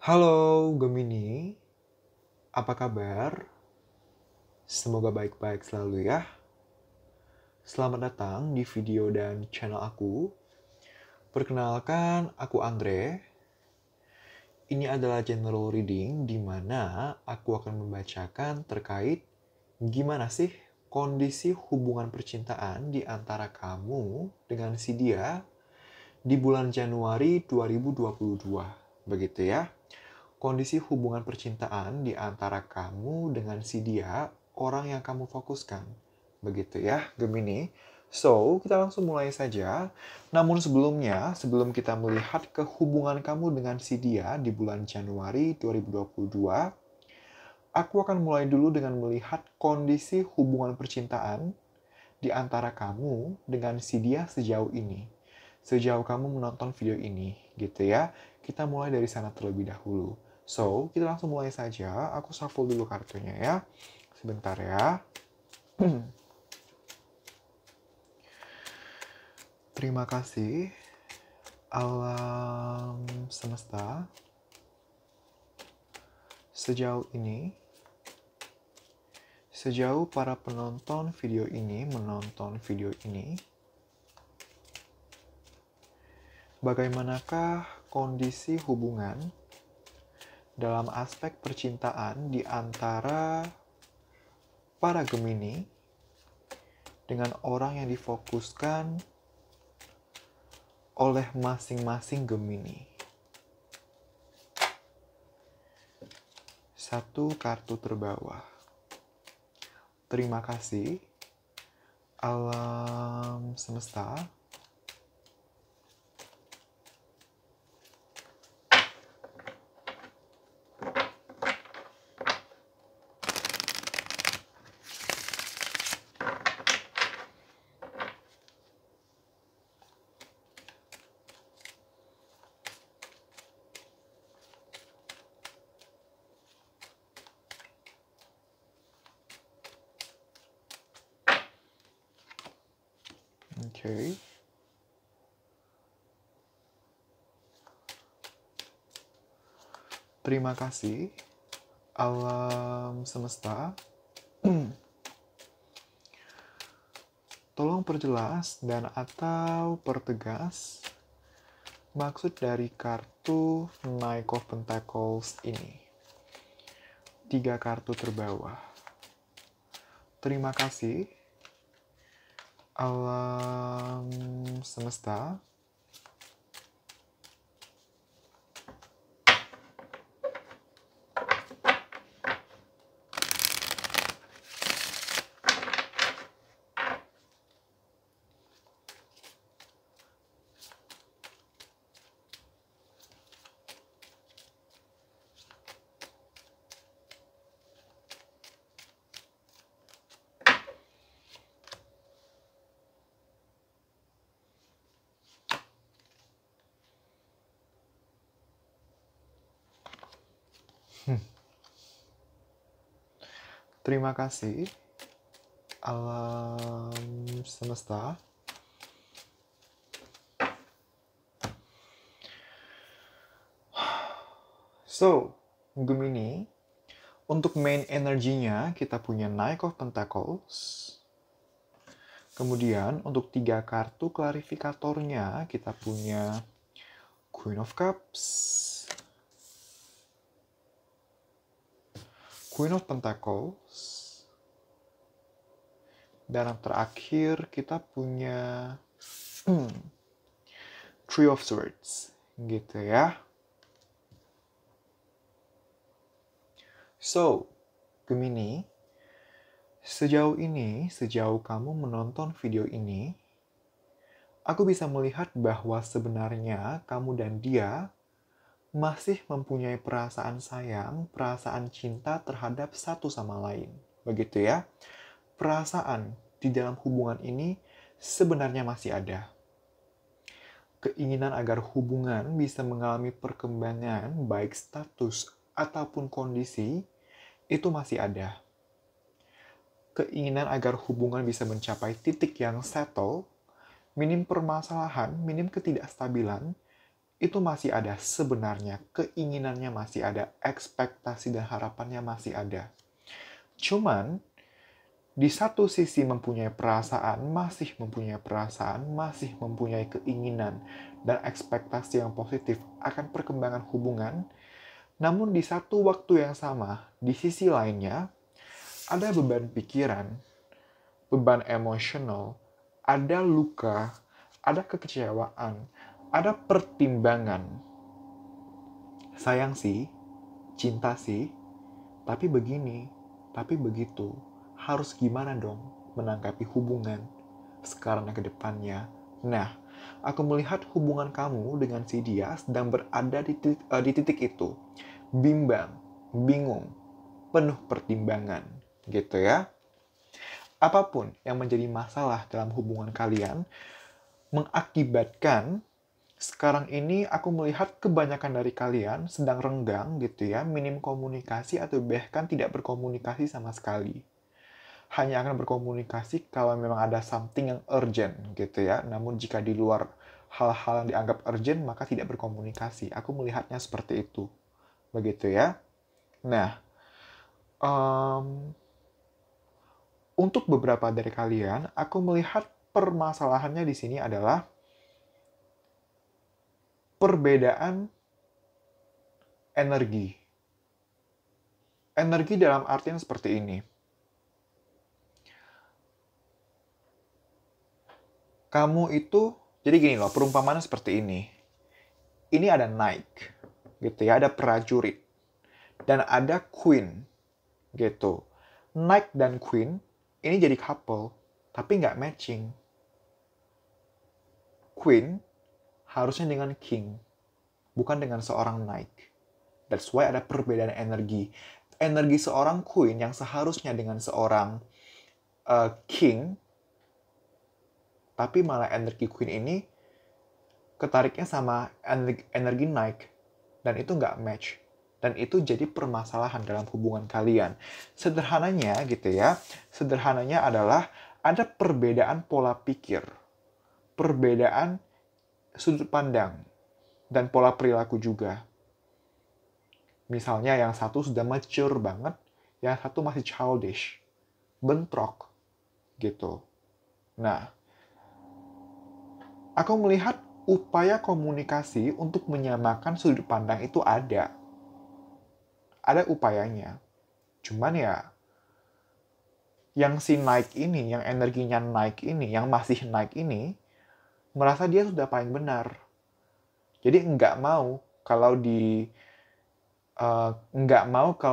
Halo Gemini, apa kabar? Semoga baik-baik selalu ya. Selamat datang di video dan channel aku. Perkenalkan, aku Andre. Ini adalah general reading di mana aku akan membacakan terkait gimana sih kondisi hubungan percintaan di antara kamu dengan si dia di bulan Januari 2022. Begitu ya. Kondisi hubungan percintaan di antara kamu dengan si dia, orang yang kamu fokuskan. Begitu ya, Gemini. So, kita langsung mulai saja. Namun sebelumnya, sebelum kita melihat ke hubungan kamu dengan si dia di bulan Januari 2022, aku akan mulai dulu dengan melihat kondisi hubungan percintaan di antara kamu dengan si dia sejauh ini. Sejauh kamu menonton video ini, gitu ya. Kita mulai dari sana terlebih dahulu. So, kita langsung mulai saja. Aku shuffle dulu kartunya ya. Sebentar ya. Terima kasih, alam semesta. Sejauh ini, sejauh para penonton video ini menonton video ini, bagaimanakah kondisi hubungan dalam aspek percintaan di antara para Gemini dengan orang yang difokuskan oleh masing-masing Gemini. Satu kartu terbawah. Terima kasih, alam semesta. Oke. Terima kasih, alam semesta. Tolong perjelas dan atau pertegas maksud dari kartu Knight of Pentacles ini. 3 kartu terbawah. Terima kasih, alam semesta. Terima kasih, alam semesta. So, Gemini, untuk main energinya kita punya Knight of Pentacles. Kemudian untuk 3 kartu klarifikatornya kita punya Queen of Cups, Queen of Pentacles, dan yang terakhir kita punya Three of Swords, gitu ya. So, Gemini, sejauh ini, sejauh kamu menonton video ini, aku bisa melihat bahwa sebenarnya kamu dan dia masih mempunyai perasaan sayang, perasaan cinta terhadap satu sama lain. Begitu ya. Perasaan di dalam hubungan ini sebenarnya masih ada. Keinginan agar hubungan bisa mengalami perkembangan, baik status ataupun kondisi, itu masih ada. Keinginan agar hubungan bisa mencapai titik yang settle, minim permasalahan, minim ketidakstabilan, itu masih ada sebenarnya, keinginannya masih ada, ekspektasi dan harapannya masih ada. Cuman, di satu sisi mempunyai perasaan, masih mempunyai keinginan dan ekspektasi yang positif akan perkembangan hubungan, namun di satu waktu yang sama, di sisi lainnya, ada beban pikiran, beban emosional, ada luka, ada kekecewaan, ada pertimbangan. Sayang sih, cinta sih, tapi begini, tapi begitu. Harus gimana dong menanggapi hubungan sekarang dan ke depannya? Nah, aku melihat hubungan kamu dengan si dia sedang berada di titik itu. Bimbang, bingung, penuh pertimbangan, gitu ya. Apapun yang menjadi masalah dalam hubungan kalian mengakibatkan sekarang ini aku melihat kebanyakan dari kalian sedang renggang gitu ya, minim komunikasi atau bahkan tidak berkomunikasi sama sekali. Hanya akan berkomunikasi kalau memang ada something yang urgent gitu ya. Namun jika di luar hal-hal yang dianggap urgent, maka tidak berkomunikasi. Aku melihatnya seperti itu. Begitu ya. Nah, untuk beberapa dari kalian, aku melihat permasalahannya di sini adalah perbedaan energi. Energi dalam artian seperti ini. Kamu itu, jadi gini loh, perumpamaan seperti ini. Ini ada knight, gitu ya, ada prajurit. Dan ada queen, gitu. Knight dan queen, ini jadi couple, tapi nggak matching. Queen harusnya dengan king, bukan dengan seorang knight. That's why ada perbedaan energi. Energi seorang queen yang seharusnya dengan seorang king, tapi malah energi queen ini ketariknya sama energi knight, dan itu nggak match. Dan itu jadi permasalahan dalam hubungan kalian. Sederhananya gitu ya, sederhananya adalah ada perbedaan pola pikir, perbedaan sudut pandang, dan pola perilaku juga. Misalnya yang satu sudah mature banget, yang satu masih childish, bentrok, gitu. Nah, aku melihat upaya komunikasi untuk menyamakan sudut pandang itu ada. Ada upayanya. Cuman ya, yang si naik ini, yang energinya naik ini, yang masih naik ini, merasa dia sudah paling benar. Jadi nggak mau kalau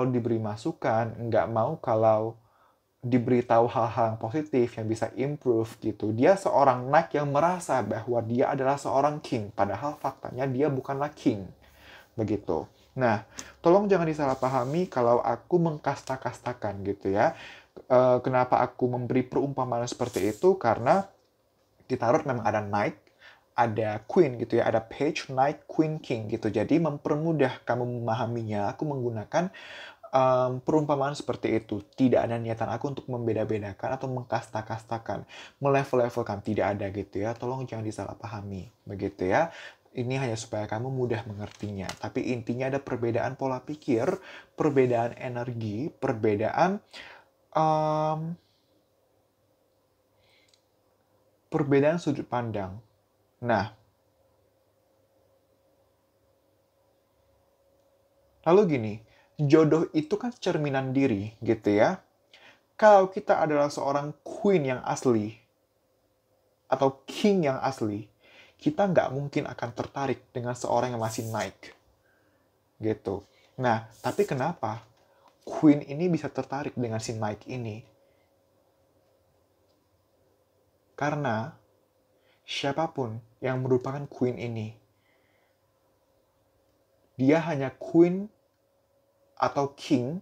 diberi masukan, nggak mau kalau diberitahu hal-hal yang positif yang bisa improve gitu. Dia seorang knight yang merasa bahwa dia adalah seorang king, padahal faktanya dia bukanlah king. Begitu. Nah, tolong jangan disalahpahami kalau aku mengkasta-kastakan gitu ya. Kenapa aku memberi perumpamaan seperti itu? Karena di tarot memang ada knight, ada queen gitu ya, ada page, knight, queen, king gitu. Jadi mempermudah kamu memahaminya, aku menggunakan perumpamaan seperti itu. Tidak ada niatan aku untuk membeda-bedakan atau mengkasta-kastakan, melevel-levelkan, tidak ada gitu ya. Tolong jangan disalahpahami, begitu ya. Ini hanya supaya kamu mudah mengertinya. Tapi intinya ada perbedaan pola pikir, perbedaan energi, perbedaan sudut pandang. Nah, lalu gini, jodoh itu kan cerminan diri, gitu ya. Kalau kita adalah seorang queen yang asli, atau king yang asli, kita nggak mungkin akan tertarik dengan seorang yang masih naik. Gitu. Nah, tapi kenapa queen ini bisa tertarik dengan si naik ini? Karena siapapun yang merupakan queen ini, dia hanya queen atau king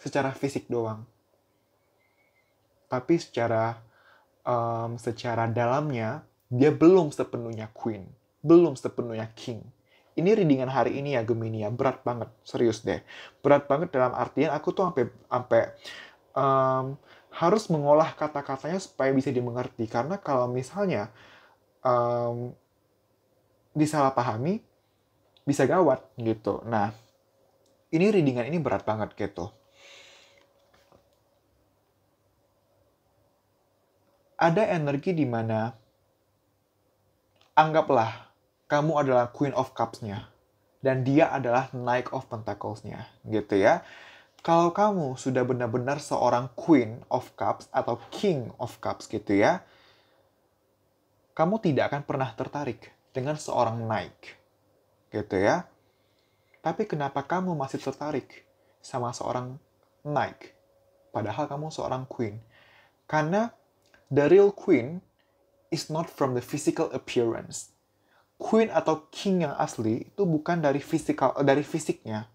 secara fisik doang. Tapi secara dalamnya, dia belum sepenuhnya queen, belum sepenuhnya king. Ini readingan hari ini ya Gemini ya, berat banget, serius deh. Berat banget dalam artian aku tuh sampai harus mengolah kata-katanya supaya bisa dimengerti. Karena kalau misalnya disalahpahami, bisa gawat gitu. Nah, ini readingan ini berat banget gitu. Ada energi di mana anggaplah kamu adalah Queen of Cups-nya dan dia adalah Knight of Pentacles-nya gitu ya. Kalau kamu sudah benar-benar seorang Queen of Cups atau King of Cups gitu ya, kamu tidak akan pernah tertarik dengan seorang Knight gitu ya. Tapi kenapa kamu masih tertarik sama seorang Knight padahal kamu seorang Queen? Karena the real Queen is not from the physical appearance. Queen atau King yang asli itu bukan dari fisiknya,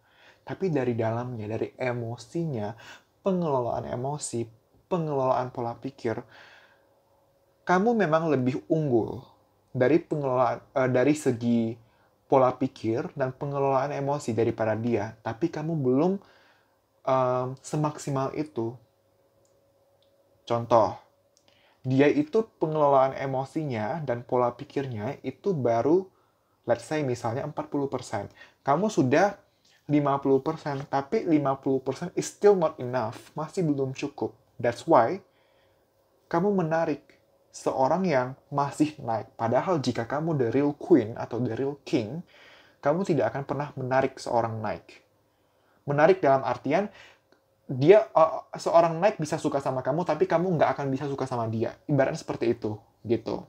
tapi dari dalamnya, dari emosinya, pengelolaan emosi, pengelolaan pola pikir. Kamu memang lebih unggul dari segi pola pikir dan pengelolaan emosi daripada dia, tapi kamu belum semaksimal itu. Contoh, dia itu pengelolaan emosinya dan pola pikirnya itu baru, let's say misalnya 40%. Kamu sudah 50%, tapi 50% is still not enough, masih belum cukup. That's why kamu menarik seorang yang masih naik. Padahal jika kamu the real queen atau the real king, kamu tidak akan pernah menarik seorang naik. Menarik dalam artian, seorang naik bisa suka sama kamu, tapi kamu nggak akan bisa suka sama dia. Ibaratnya seperti itu, gitu.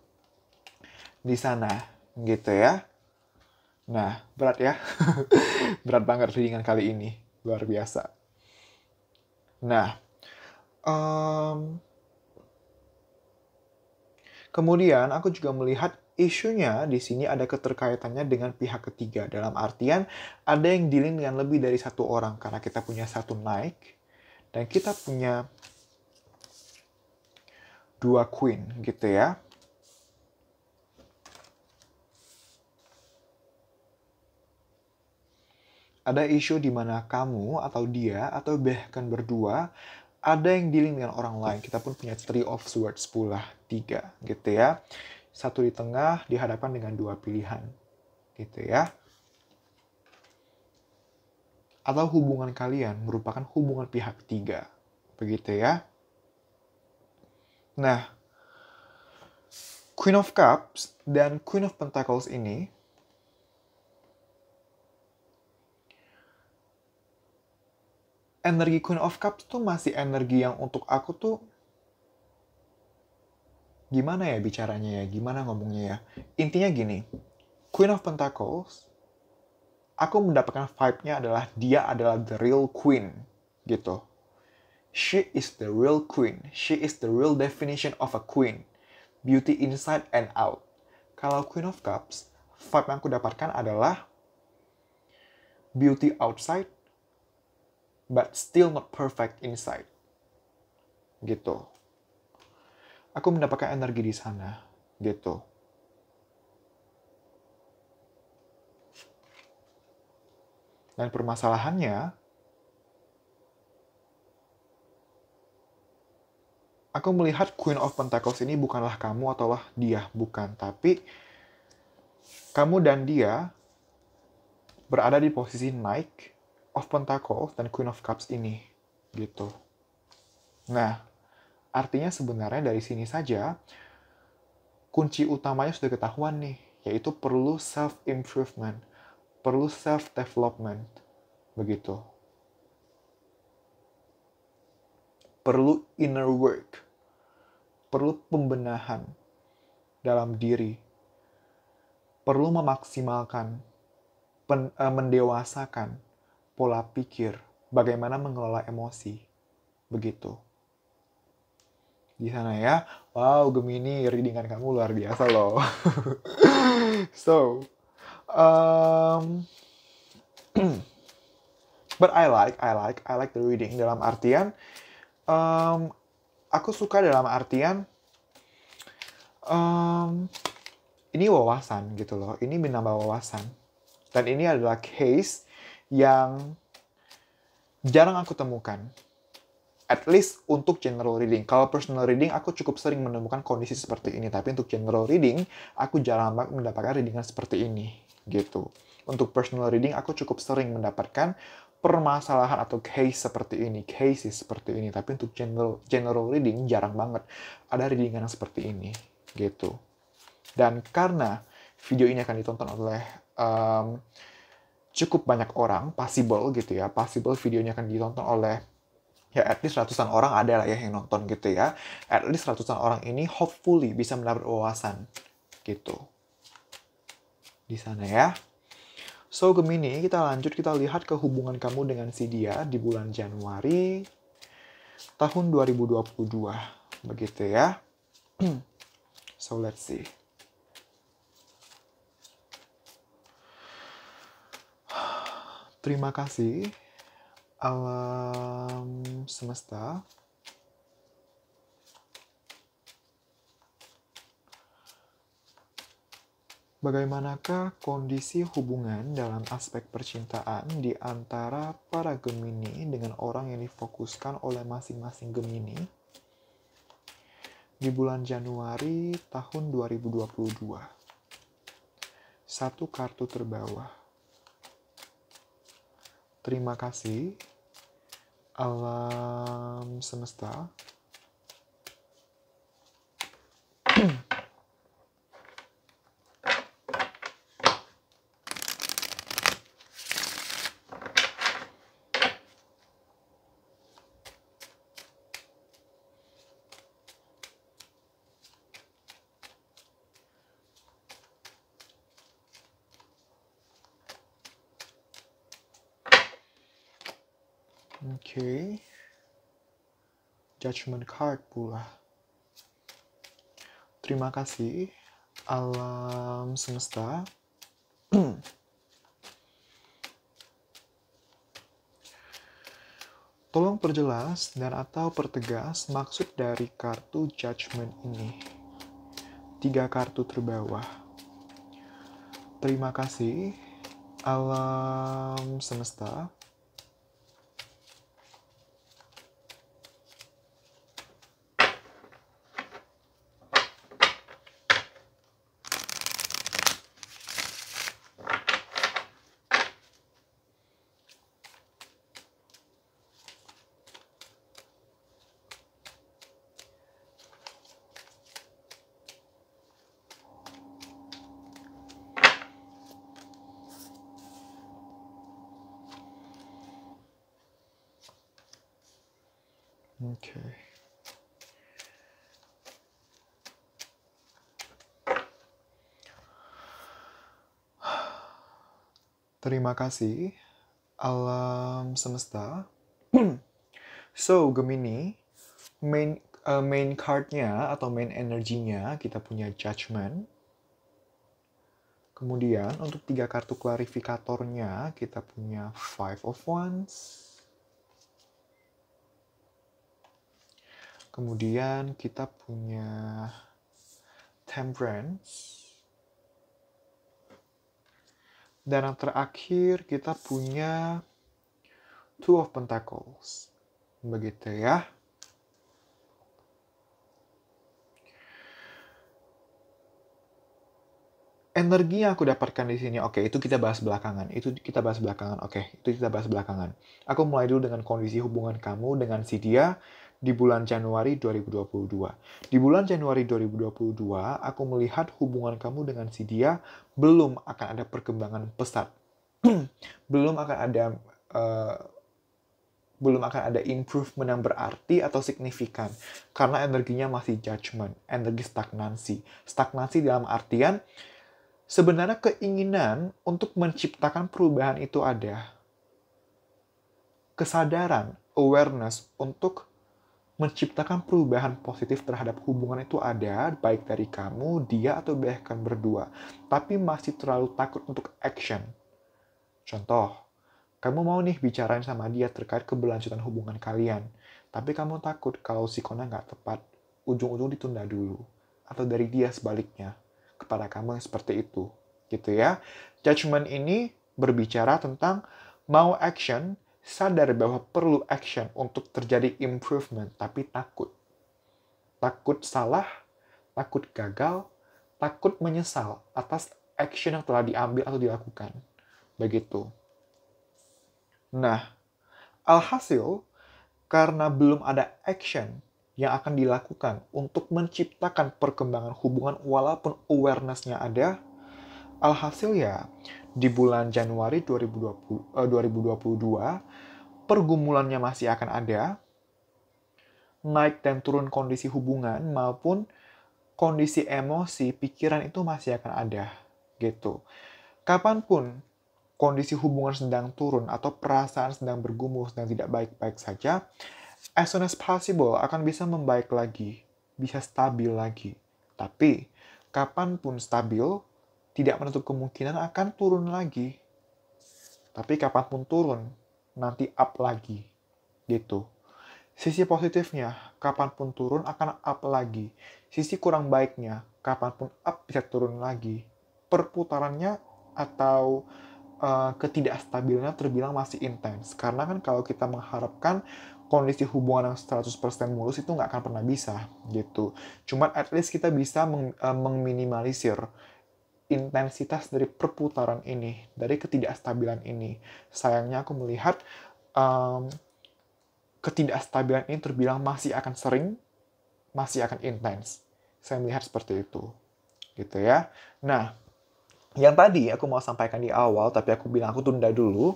Di sana, gitu ya. Nah, berat ya. Berat banget readingan kali ini. Luar biasa. Nah, kemudian aku juga melihat isunya di sini ada keterkaitannya dengan pihak ketiga. Dalam artian, ada yang dealing dengan lebih dari satu orang. Karena kita punya satu naik, dan kita punya dua queen, gitu ya. Ada isu di mana kamu atau dia atau bahkan berdua ada yang dealing dengan orang lain. Kita pun punya Three of Swords pula, 3 gitu ya. Satu di tengah dihadapkan dengan dua pilihan gitu ya. Atau hubungan kalian merupakan hubungan pihak ketiga. Begitu ya. Nah, Queen of Cups dan Queen of Pentacles ini energi Queen of Cups tuh masih energi yang untuk aku tuh gimana ya bicaranya ya, gimana ngomongnya ya. Intinya gini, Queen of Pentacles, aku mendapatkan vibe-nya adalah dia adalah the real queen, gitu. She is the real queen. She is the real definition of a queen. Beauty inside and out. Kalau Queen of Cups, vibe yang aku dapatkan adalah beauty outside, but still not perfect inside. Gitu. Aku mendapatkan energi di sana. Gitu. Dan permasalahannya, aku melihat Queen of Pentacles ini bukanlah kamu ataulah dia. Bukan. Tapi, kamu dan dia berada di posisi Knight of Pentacles dan Queen of Cups ini. Gitu. Nah, artinya sebenarnya dari sini saja, kunci utamanya sudah ketahuan nih, yaitu perlu self-improvement, perlu self-development, begitu. Perlu inner work, perlu pembenahan dalam diri, perlu memaksimalkan, mendewasakan pola pikir, bagaimana mengelola emosi, begitu. Di sana ya. Wow, Gemini, readingan kamu luar biasa loh. So, but I like the reading dalam artian, aku suka dalam artian, ini wawasan gitu loh. Ini menambah wawasan. Dan ini adalah case yang jarang aku temukan. At least untuk general reading. Kalau personal reading, aku cukup sering menemukan kondisi seperti ini. Tapi untuk general reading, aku jarang banget mendapatkan readingan seperti ini. Gitu. untuk personal reading aku cukup sering mendapatkan permasalahan atau cases seperti ini. Tapi untuk general reading jarang banget ada readingan yang seperti ini gitu. Dan karena video ini akan ditonton oleh cukup banyak orang, possible videonya akan ditonton oleh ya at least ratusan orang ada lah ya yang nonton gitu ya. At least ratusan orang ini hopefully bisa mendapat wawasan gitu di sana ya. So, Gemini, kita lihat ke hubungan kamu dengan si dia di bulan Januari tahun 2022. Begitu ya. So, let's see. Terima kasih, alam semesta. Bagaimanakah kondisi hubungan dalam aspek percintaan di antara para Gemini dengan orang yang difokuskan oleh masing-masing Gemini di bulan Januari tahun 2022? Satu kartu terbawah. Terima kasih, alam semesta. Oke. Judgment card pula. Terima kasih, alam semesta. Tolong perjelas dan atau pertegas maksud dari kartu Judgment ini. 3 kartu terbawah. Terima kasih, alam semesta. Oke. Terima kasih, alam semesta. So, Gemini, main card-nya atau main energinya kita punya Judgment. Kemudian untuk 3 kartu klarifikatornya kita punya Five of Wands. Kemudian kita punya Temperance. Dan yang terakhir kita punya Two of Pentacles. Begitu ya. Energi yang aku dapatkan di sini, oke, itu kita bahas belakangan. Aku mulai dulu dengan kondisi hubungan kamu dengan si dia di bulan Januari 2022. Di bulan Januari 2022, aku melihat hubungan kamu dengan si dia belum akan ada perkembangan pesat. belum akan ada improvement yang berarti atau signifikan. Karena energinya masih judgment, energi stagnansi. Stagnansi dalam artian, sebenarnya keinginan untuk menciptakan perubahan itu ada. Kesadaran, awareness untuk menciptakan perubahan positif terhadap hubungan itu ada, baik dari kamu, dia, atau bahkan berdua. Tapi masih terlalu takut untuk action. Contoh, kamu mau nih bicarain sama dia terkait keberlanjutan hubungan kalian. Tapi kamu takut kalau sikonnya nggak tepat, ujung-ujung ditunda dulu. Atau dari dia sebaliknya. Kepada kamu yang seperti itu, gitu ya. Judgment ini berbicara tentang mau action, sadar bahwa perlu action untuk terjadi improvement, tapi takut. Takut salah, takut gagal, takut menyesal atas action yang telah diambil atau dilakukan. Begitu. Nah, alhasil, karena belum ada action yang akan dilakukan untuk menciptakan perkembangan hubungan walaupun awareness-nya ada, alhasil ya di bulan Januari 2022, pergumulannya masih akan ada, naik dan turun kondisi hubungan maupun kondisi emosi, pikiran itu masih akan ada, gitu. Kapanpun kondisi hubungan sedang turun atau perasaan sedang bergumul, sedang tidak baik-baik saja, as soon as possible akan bisa membaik lagi, bisa stabil lagi. Tapi, kapanpun stabil, tidak menutup kemungkinan akan turun lagi. Tapi kapanpun turun, nanti up lagi, gitu. Sisi positifnya, kapanpun turun akan up lagi. Sisi kurang baiknya, kapanpun up bisa turun lagi. Perputarannya atau ketidakstabilannya terbilang masih intens. Karena kan kalau kita mengharapkan kondisi hubungan yang 100% mulus itu nggak akan pernah bisa, gitu. Cuman at least kita bisa mengminimalisir intensitas dari perputaran ini, dari ketidakstabilan ini. Sayangnya aku melihat ketidakstabilan ini terbilang masih akan sering, masih akan intens. Saya melihat seperti itu. Gitu ya. Nah, yang tadi aku mau sampaikan di awal, tapi aku bilang aku tunda dulu,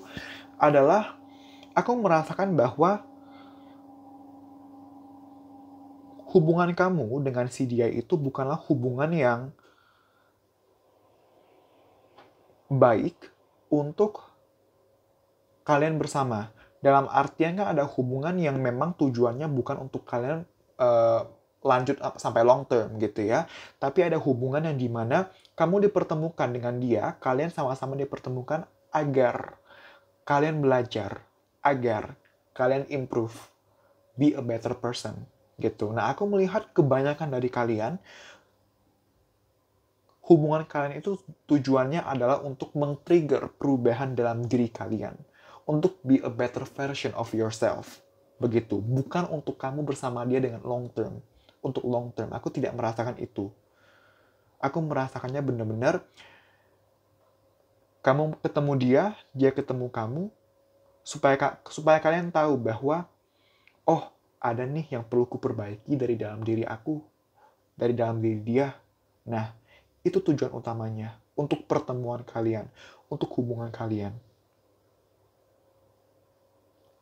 adalah aku merasakan bahwa hubungan kamu dengan si dia itu bukanlah hubungan yang baik untuk kalian bersama. Dalam artian kan ada hubungan yang memang tujuannya bukan untuk kalian lanjut sampai long term gitu ya. Tapi ada hubungan yang dimana kamu dipertemukan dengan dia, kalian sama-sama dipertemukan agar kalian belajar, agar kalian improve, be a better person gitu. Nah, aku melihat kebanyakan dari kalian, hubungan kalian itu tujuannya adalah untuk men-trigger perubahan dalam diri kalian. Untuk be a better version of yourself. Begitu. Bukan untuk kamu bersama dia dengan long term. Untuk long term. Aku tidak merasakan itu. Aku merasakannya benar-benar kamu ketemu dia ketemu kamu, supaya kalian tahu bahwa, oh, ada nih yang perlu kuperbaiki dari dalam diri aku, dari dalam diri dia. Nah, itu tujuan utamanya. Untuk pertemuan kalian. Untuk hubungan kalian.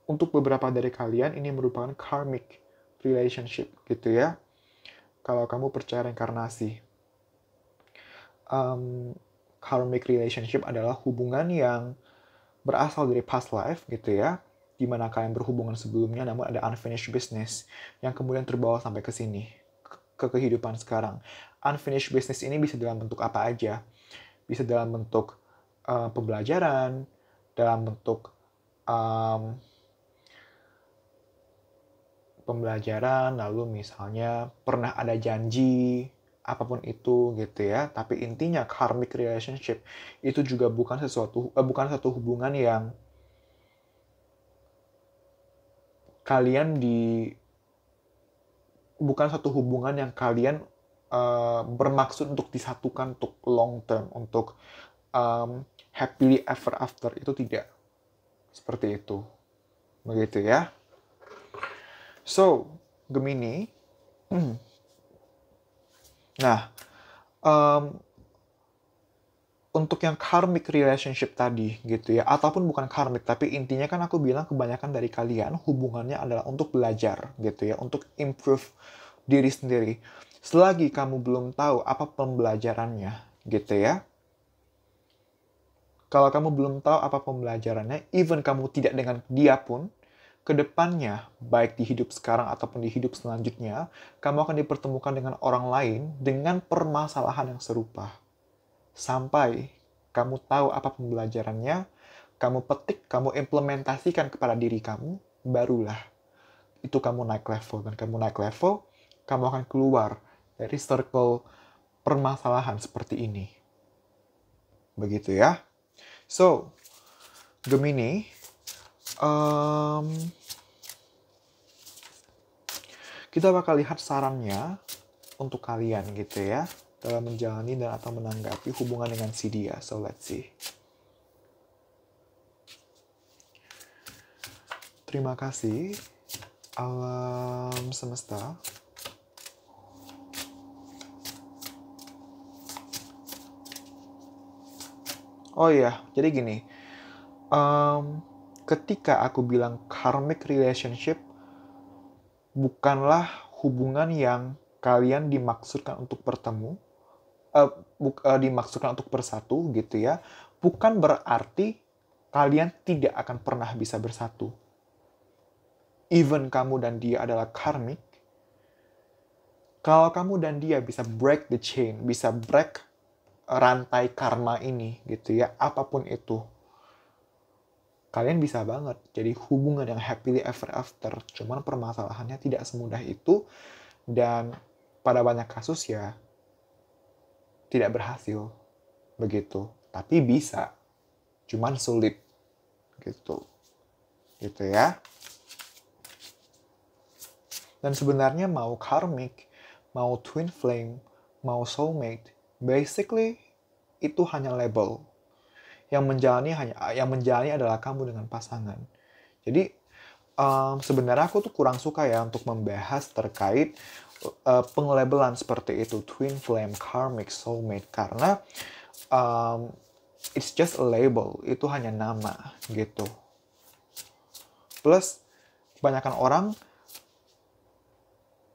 Untuk beberapa dari kalian, ini merupakan karmic relationship, gitu ya. Kalau kamu percaya reinkarnasi. Karmic relationship adalah hubungan yang berasal dari past life, gitu ya. Di mana kalian berhubungan sebelumnya, namun ada unfinished business yang kemudian terbawa sampai ke sini, ke kehidupan sekarang. Unfinished business ini bisa dalam bentuk apa aja. Bisa dalam bentuk pembelajaran, dalam bentuk pembelajaran, lalu misalnya pernah ada janji, apapun itu gitu ya. Tapi intinya karmic relationship itu juga bukan satu hubungan yang bukan satu hubungan yang kalian bermaksud untuk disatukan untuk long term, untuk happily ever after, itu tidak seperti itu. Begitu ya. So, Gemini. Nah, untuk yang karmic relationship tadi gitu ya, ataupun bukan karmic, tapi intinya kan aku bilang kebanyakan dari kalian hubungannya adalah untuk belajar gitu ya, untuk improve diri sendiri. Selagi kamu belum tahu apa pembelajarannya gitu ya, kalau kamu belum tahu apa pembelajarannya, even kamu tidak dengan dia pun, kedepannya, baik di hidup sekarang ataupun di hidup selanjutnya, kamu akan dipertemukan dengan orang lain dengan permasalahan yang serupa. Sampai kamu tahu apa pembelajarannya, kamu petik, kamu implementasikan kepada diri kamu, barulah itu kamu naik level. Dan kamu naik level, kamu akan keluar dari circle permasalahan seperti ini. Begitu ya. So, Gemini, kita bakal lihat sarannya untuk kalian gitu ya, dalam menjalani dan atau menanggapi hubungan dengan si dia. So, let's see. Terima kasih, alam semesta. Oh iya, jadi gini. Ketika aku bilang karmic relationship, bukanlah hubungan yang kalian dimaksudkan untuk bertemu, dimaksudkan untuk bersatu gitu ya. Bukan berarti kalian tidak akan pernah bisa bersatu. Even kamu dan dia adalah karmic, kalau kamu dan dia bisa break the chain, bisa break rantai karma ini gitu ya, apapun itu, kalian bisa banget jadi hubungan yang happily ever after. Cuman permasalahannya tidak semudah itu, dan pada banyak kasus ya tidak berhasil begitu. Tapi bisa, cuman sulit gitu ya. Dan sebenarnya mau karmic, mau twin flame, mau soulmate, basically itu hanya label. Yang menjalani adalah kamu dengan pasangan. Jadi sebenarnya aku tuh kurang suka ya untuk membahas terkait penglabelan seperti itu, twin flame, karmic, soulmate, karena it's just a label, itu hanya nama gitu. Plus kebanyakan orang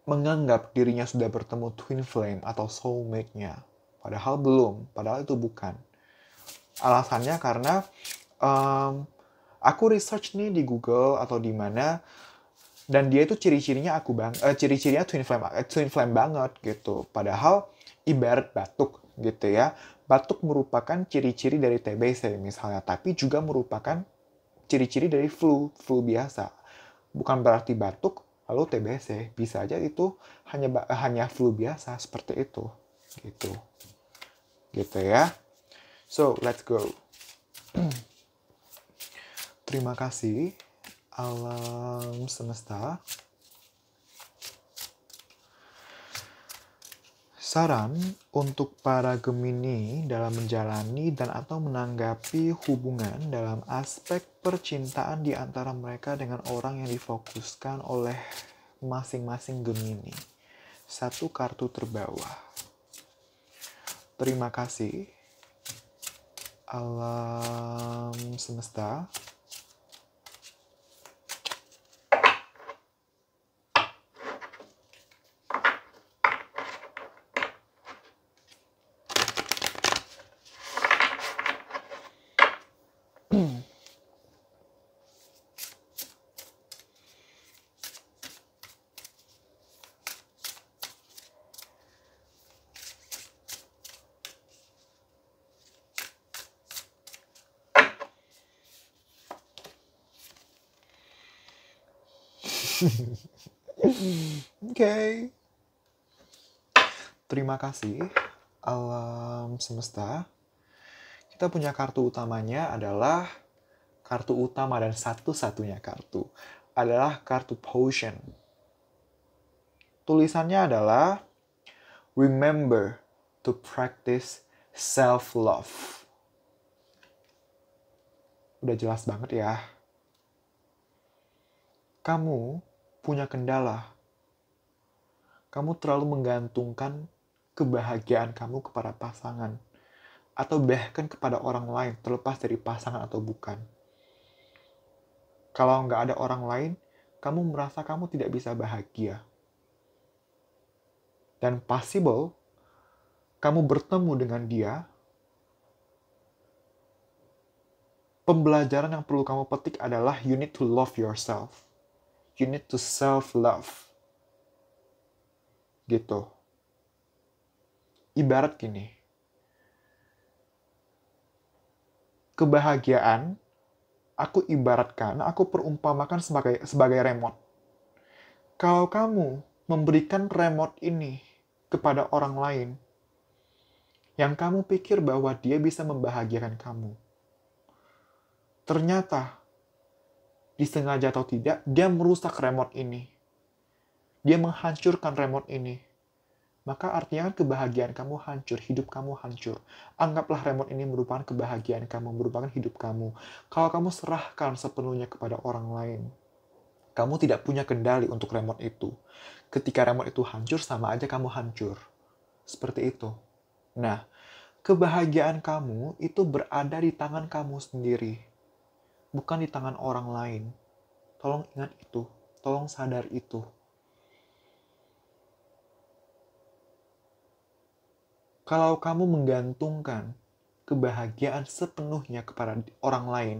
menganggap dirinya sudah bertemu twin flame atau soulmate-nya, padahal belum, padahal itu bukan. Alasannya karena aku research nih di Google atau di mana, dan dia itu ciri-cirinya ciri-cirinya twin flame banget gitu. Padahal ibarat batuk gitu ya. Batuk merupakan ciri-ciri dari TBC misalnya, tapi juga merupakan ciri-ciri dari flu biasa. Bukan berarti batuk lalu TBC, bisa aja itu hanya flu biasa seperti itu gitu ya. So let's go. Terima kasih alam semesta. Saran untuk para Gemini dalam menjalani dan atau menanggapi hubungan dalam aspek percintaan di antara mereka dengan orang yang difokuskan oleh masing-masing Gemini. 1 kartu terbawah. Terima kasih alam semesta. Oke. Terima kasih alam semesta. Kita punya kartu utamanya adalah kartu utama dan satu-satunya kartu adalah kartu potion. Tulisannya adalah remember to practice self-love. Udah jelas banget ya. Kamu punya kendala. Kamu terlalu menggantungkan kebahagiaan kamu kepada pasangan, atau bahkan kepada orang lain, terlepas dari pasangan atau bukan. Kalau nggak ada orang lain, kamu merasa kamu tidak bisa bahagia. Dan possible, kamu bertemu dengan dia, pembelajaran yang perlu kamu petik adalah you need to love yourself. You need to self-love. Gitu. Ibarat gini. Kebahagiaan, aku perumpamakan sebagai remote. Kalau kamu memberikan remote ini kepada orang lain, yang kamu pikir bahwa dia bisa membahagiakan kamu, ternyata disengaja atau tidak, dia merusak remote ini. Dia menghancurkan remote ini. Maka artinya kan kebahagiaan kamu hancur, hidup kamu hancur. Anggaplah remote ini merupakan kebahagiaan kamu, merupakan hidup kamu. Kalau kamu serahkan sepenuhnya kepada orang lain, Kamu tidak punya kendali untuk remote itu. Ketika remote itu hancur, sama aja kamu hancur. Seperti itu. Nah, kebahagiaan kamu itu berada di tangan kamu sendiri. Bukan di tangan orang lain. Tolong ingat itu. Tolong sadar itu. Kalau kamu menggantungkan kebahagiaan sepenuhnya kepada orang lain,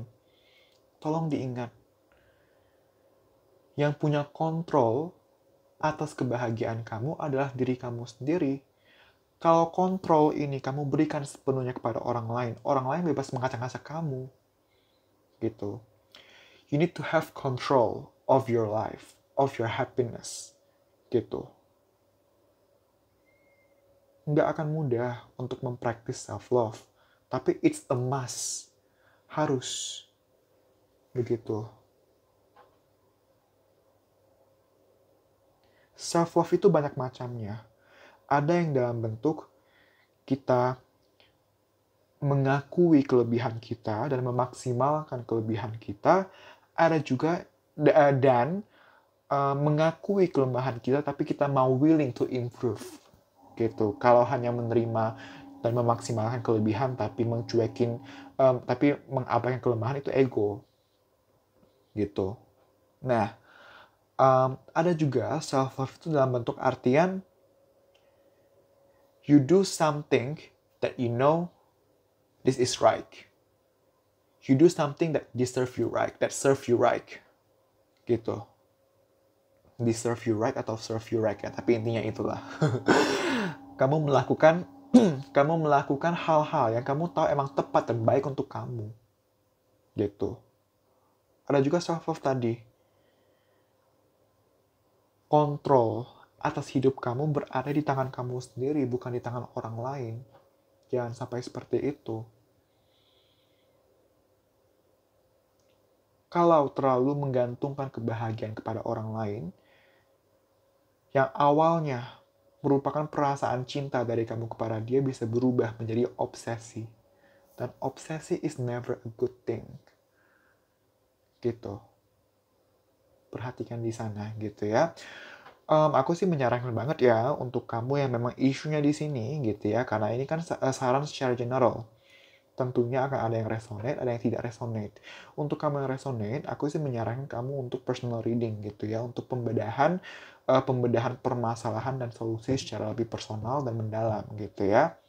tolong diingat. Yang punya kontrol atas kebahagiaan kamu adalah diri kamu sendiri. Kalau kontrol ini kamu berikan sepenuhnya kepada orang lain bebas mengacak-ngacak kamu. Gitu. You need to have control of your life, of your happiness. Gitu. Nggak akan mudah untuk mempraktis self-love. Tapi it's a must. Harus. Begitu. Self-love itu banyak macamnya. Ada yang dalam bentuk kita mengakui kelebihan kita dan memaksimalkan kelebihan kita. Ada juga dan mengakui kelemahan kita, tapi kita mau willing to improve. Gitu. Kalau hanya menerima dan memaksimalkan kelebihan, tapi mencuekin, tapi mengabaikan kelemahan, itu ego. Gitu. Nah, ada juga self-love itu dalam bentuk artian you do something that you know this is right. You do something that deserve you right, that serve you right. Gitu. Deserve you right atau serve you right ya, tapi intinya itulah. Kamu melakukan hal-hal yang kamu tahu emang tepat dan baik untuk kamu. Gitu. Ada juga self-love tadi. Kontrol atas hidup kamu berada di tangan kamu sendiri, bukan di tangan orang lain. Jangan sampai seperti itu. Kalau terlalu menggantungkan kebahagiaan kepada orang lain, yang awalnya merupakan perasaan cinta dari kamu kepada dia bisa berubah menjadi obsesi. Dan obsesi is never a good thing. Gitu. Perhatikan di sana gitu ya. Aku sih menyarankan banget ya untuk kamu yang memang isunya di sini gitu ya. Karena ini kan saran secara general. Tentunya akan ada yang resonate, ada yang tidak resonate. Untuk kamu yang resonate, aku sih menyarankan kamu untuk personal reading gitu ya, untuk pembedahan permasalahan dan solusi secara lebih personal dan mendalam gitu ya.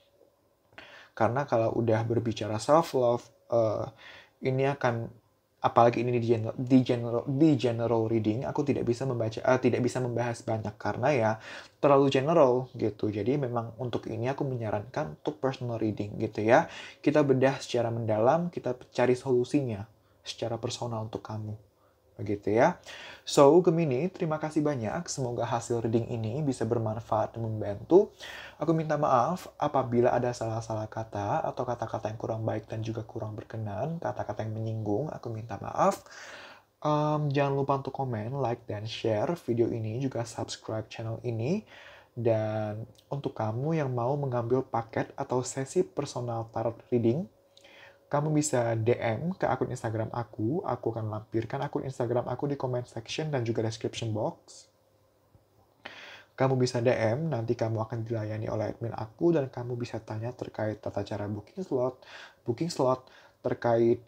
Karena kalau udah berbicara self love, ini akan, apalagi ini di general reading, aku tidak bisa membahas banyak karena ya terlalu general gitu. Jadi memang untuk ini aku menyarankan untuk personal reading gitu ya. Kita bedah secara mendalam, kita cari solusinya secara personal untuk kamu. Begitu ya. So, Gemini, terima kasih banyak. Semoga hasil reading ini bisa bermanfaat dan membantu. Aku minta maaf apabila ada salah-salah kata atau kata-kata yang kurang baik dan juga kurang berkenan, kata-kata yang menyinggung, aku minta maaf. Jangan lupa untuk komen, like, dan share video ini, juga subscribe channel ini. Dan untuk kamu yang mau mengambil paket atau sesi personal tarot reading, kamu bisa DM ke akun Instagram aku akan lampirkan akun Instagram aku di comment section dan juga description box. Kamu bisa DM, nanti kamu akan dilayani oleh admin aku, dan kamu bisa tanya terkait tata cara booking slot, terkait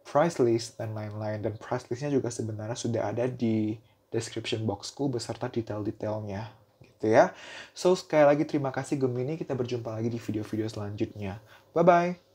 price list, dan lain-lain. Dan price listnya juga sebenarnya sudah ada di description boxku beserta detail-detailnya. Gitu ya. So, sekali lagi terima kasih Gemini, kita berjumpa lagi di video-video selanjutnya. Bye-bye!